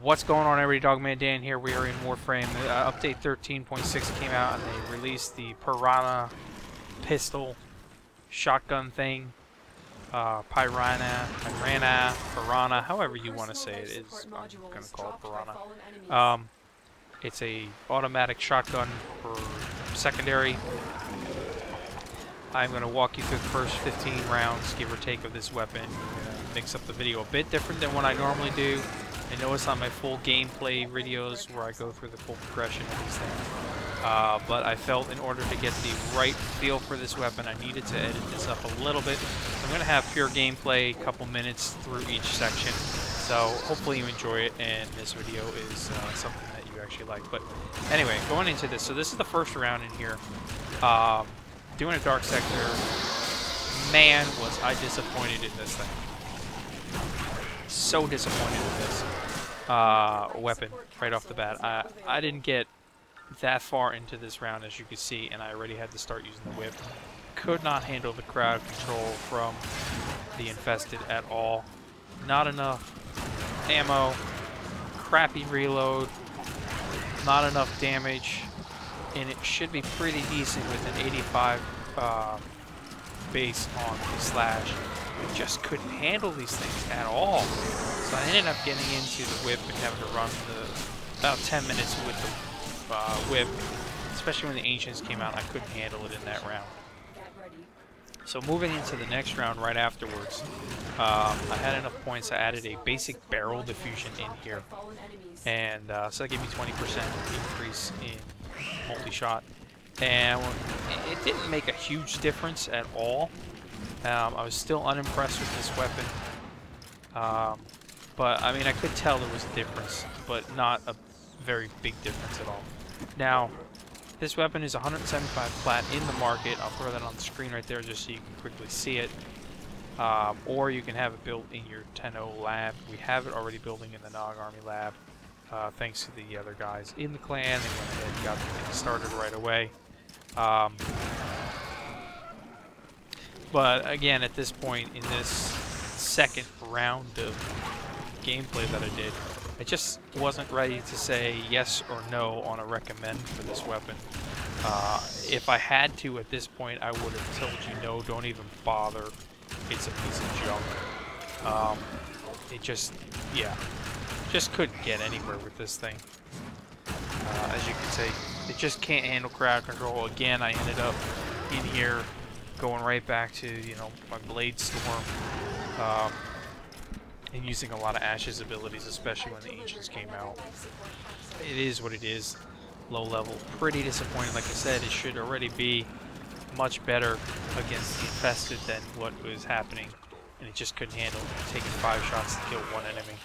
What's going on, everybody? Dogman Dan here. We are in Warframe. Update 13.6 came out, and they released the PYRANA pistol shotgun thing. PYRANA, however you want to say it is. I'm going to call it PYRANA. It's a automatic shotgun for secondary. I'm going to walk you through the first 15 rounds, give or take, of this weapon. Mix up the video a bit different than what I normally do. I know it's not my full gameplay videos where I go through the full progression of these things. But I felt in order to get the right feel for this weapon, I needed to edit this up a little bit. I'm going to have pure gameplay, a couple minutes through each section. So hopefully you enjoy it, and this video is something that you actually like. But anyway, going into this. So this is the first round in here. Doing a dark sector. Man, was I disappointed in this thing. So disappointed in this weapon right off the bat. I didn't get that far into this round, as you can see, and I already had to start using the whip. Could not handle the crowd control from the infested at all. Not enough ammo, crappy reload, not enough damage, and it should be pretty decent with an 85 base on the slash. I just couldn't handle these things at all. So I ended up getting into the whip and having to run about 10 minutes with the whip. Especially when the Ancients came out, I couldn't handle it in that round. So moving into the next round right afterwards, I had enough points. I added a basic barrel diffusion in here. And so that gave me 20% increase in multi-shot. And it didn't make a huge difference at all. I was still unimpressed with this weapon, but I mean, I could tell there was a difference, but not a very big difference at all. Now, this weapon is 175 plat in the market. I'll throw that on the screen right there just so you can quickly see it. Or you can have it built in your 10.0 lab. We have it already building in the Nog Army lab, thanks to the other guys in the clan. They went ahead and got the thing started right away. But again, at this point in this second round of gameplay that I did, I just wasn't ready to say yes or no on a recommend for this weapon. If I had to at this point, I would have told you no, don't even bother. It's a piece of junk. It just, yeah, just couldn't get anywhere with this thing. As you can see, it just can't handle crowd control. Again, I ended up in here going right back to, you know, my Blade Storm, and using a lot of Ash's abilities, especially when the Ancients came out. It is what it is. Low level. Pretty disappointing. Like I said, it should already be much better against the infested than what was happening, and it just couldn't handle taking 5 shots to kill one enemy.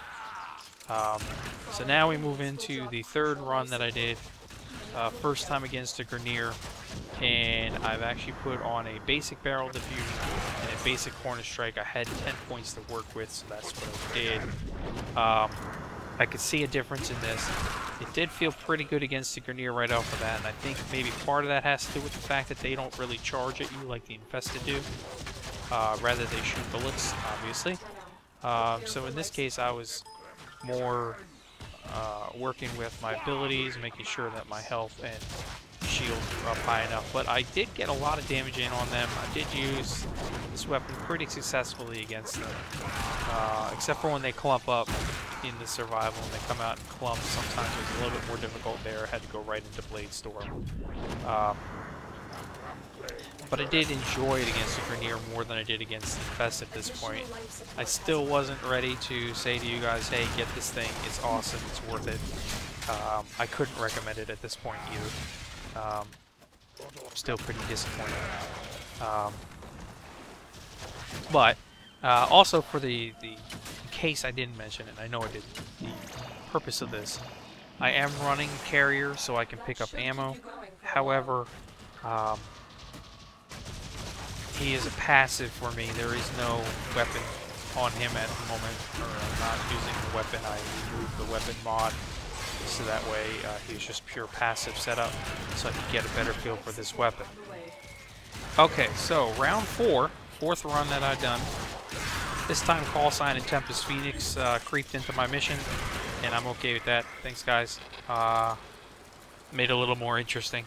So now we move into the third run that I did. First time against a Grineer, and I've actually put on a basic barrel diffusion and a basic corner strike. I had 10 points to work with, so that's what I did. I could see a difference in this. It did feel pretty good against the Grineer right off the bat, and I think maybe part of that has to do with the fact that they don't really charge at you like the infested do. Rather, they shoot bullets, obviously. So in this case, I was more working with my abilities, making sure that my health and shield were up high enough. But I did get a lot of damage in on them. I did use this weapon pretty successfully against them, except for when they clump up in the survival and they come out in clumps. Sometimes it was a little bit more difficult there. I had to go right into Blade Storm. But I did enjoy it against the Grineer more than I did against the Infest at this point. I still wasn't ready to say to you guys, hey, get this thing, it's awesome, it's worth it. I couldn't recommend it at this point either. Still pretty disappointed. But also for the in case I didn't mention it, I know I did, the purpose of this, I am running carrier so I can pick up ammo. However, he is a passive for me. There is no weapon on him at the moment. I'm not using the weapon. I removed the weapon mod, so that way he's just pure passive setup, so I can get a better feel for this weapon. Okay, so round 4, fourth run that I've done. This time Call Sign and Tempest Phoenix creeped into my mission. and I'm okay with that. Thanks, guys. Made it a little more interesting.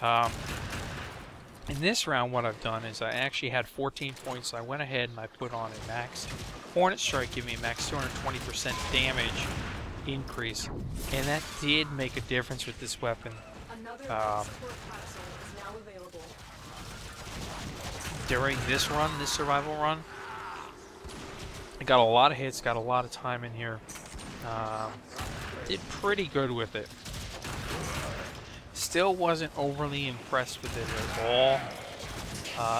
In this round, what I've done is I actually had 14 points, so I went ahead and I put on a max Hornet Strike, giving me a max 220% damage increase, and that did make a difference with this weapon. During this run, this survival run, I got a lot of hits, got a lot of time in here. Did pretty good with it. Still wasn't overly impressed with it at all.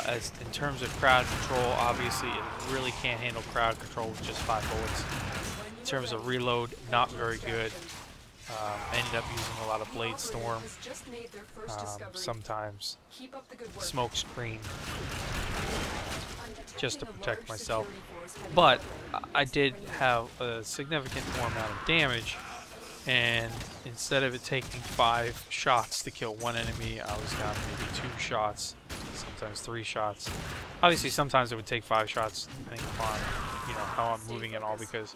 As in terms of crowd control, obviously it really can't handle crowd control with just 5 bullets. In terms of reload, not very good. Ended up using a lot of Blade Storm, sometimes Smoke Screen, just to protect myself. But I did have a significant more amount of damage, and instead of it taking 5 shots to kill one enemy, I was down to maybe 2 shots, sometimes 3 shots. Obviously, sometimes it would take 5 shots, depending upon, you know, how I'm moving and all, because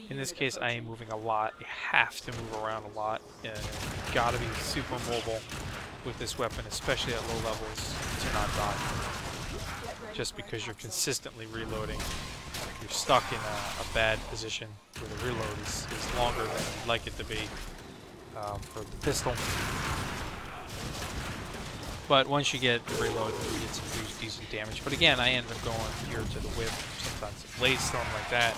in this case I am moving a lot. You have to move around a lot, and you gotta be super mobile with this weapon, especially at low levels, to not die. Just because you're consistently reloading, you're stuck in a bad position where the reload is longer than you'd like it to be for the pistol. But once you get the reload, you get some pretty decent damage. But again, I end up going here to the whip, sometimes a Blade Storm like that,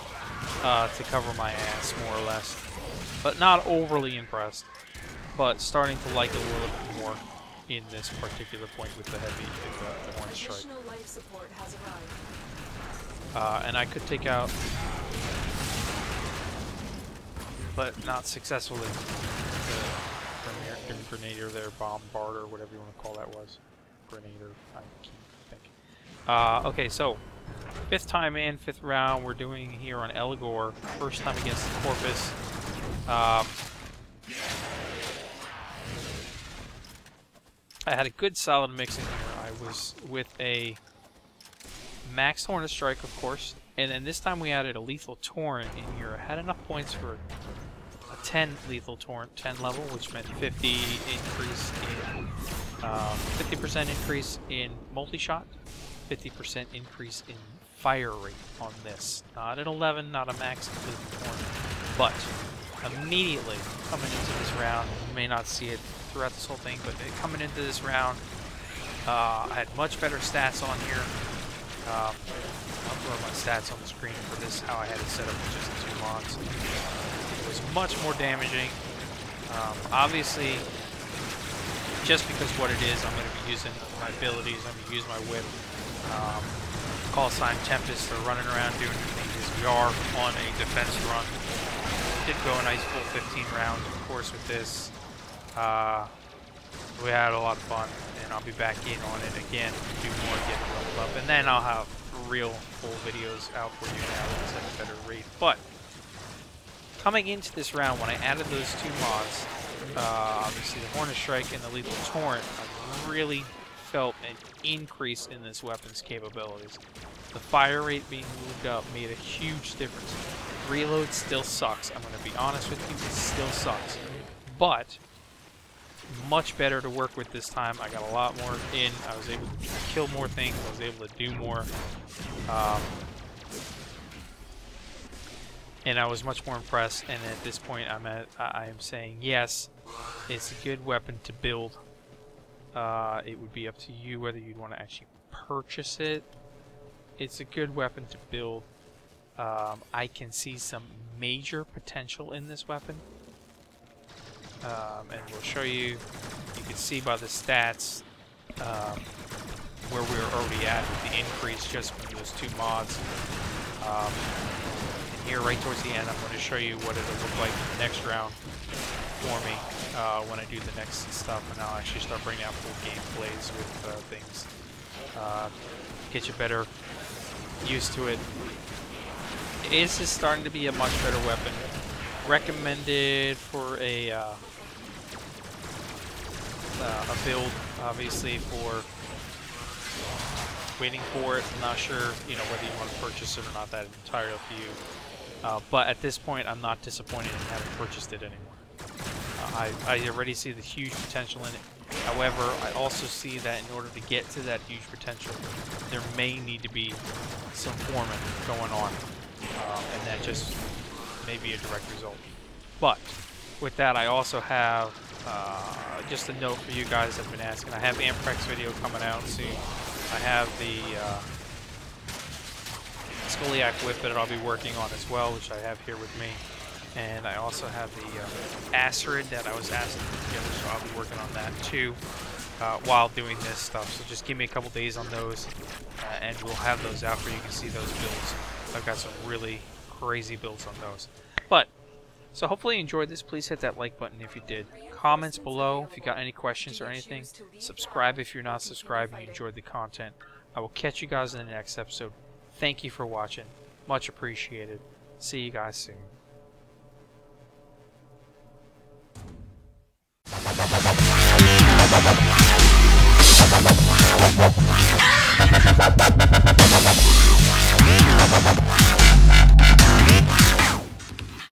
to cover my ass, more or less. But not overly impressed, but starting to like it a little bit more in this particular point with the heavy, with the Hornet Strike. And I could take out, but not successfully, the Grineer there, Bombarder, whatever you want to call that was. Grineer, I think. Okay, so 5th time in, 5th round, we're doing here on Eligor. First time against the Corpus. I had a good solid mix in here. I was with a max Hornet Strike, of course, and then this time we added a lethal torrent in here. I had enough points for a 10 lethal torrent, 10 level, which meant 50 increase in 50% increase in multi-shot, 50% increase in fire rate on this. Not an 11, not a max lethal torrent, but immediately coming into this round, you may not see it throughout this whole thing, but coming into this round, I had much better stats on here. I'll throw my stats on the screen for this, how I had it set up with just the 2 mods. It was much more damaging. Obviously, just because what it is, I'm going to be using my abilities. I'm going to use my whip. Call sign Tempest are running around doing things as we are on a defense run. Did go a nice full 15 rounds, of course, with this. We had a lot of fun, and I'll be back in on it again to do more, get it leveled up, and then I'll have real full videos out for you now at a better rate. But coming into this round, when I added those 2 mods, obviously the Hornet Strike and the Lethal Torrent, I really felt an increase in this weapon's capabilities. The fire rate being moved up made a huge difference. Reload still sucks. I'm going to be honest with you, it still sucks. But much better to work with this time. I got a lot more in. I was able to kill more things. I was able to do more. And I was much more impressed. And at this point, I am saying yes, it's a good weapon to build. It would be up to you whether you'd want to actually purchase it. It's a good weapon to build. I can see some major potential in this weapon. And we'll show you, you can see by the stats where we're already at with the increase just from those 2 mods. And here right towards the end, I'm going to show you what it'll look like in the next round for me when I do the next stuff, and I'll actually start bringing out full gameplays with things. Get you better used to it. This is starting to be a much better weapon. Recommended for a build, obviously, for waiting for it. I'm not sure, you know, whether you want to purchase it or not. That's entirely up to you. But at this point, I'm not disappointed in having purchased it anymore. I already see the huge potential in it. However, I also see that in order to get to that huge potential, there may need to be some forming going on, and that just may be a direct result. But with that, I also have just a note for you guys that have been asking. I have Amprex video coming out soon. I have the Skoliak whip that I'll be working on as well, which I have here with me. And I also have the Acirid that I was asked to put together, so I'll be working on that too while doing this stuff. So just give me a couple days on those, and we'll have those out where you can see those builds. I've got some really crazy builds on those. But, so hopefully you enjoyed this. Please hit that like button if you did. Comments below if you got any questions or anything. Subscribe if you're not subscribed and you enjoyed the content. I will catch you guys in the next episode. Thank you for watching. Much appreciated. See you guys soon.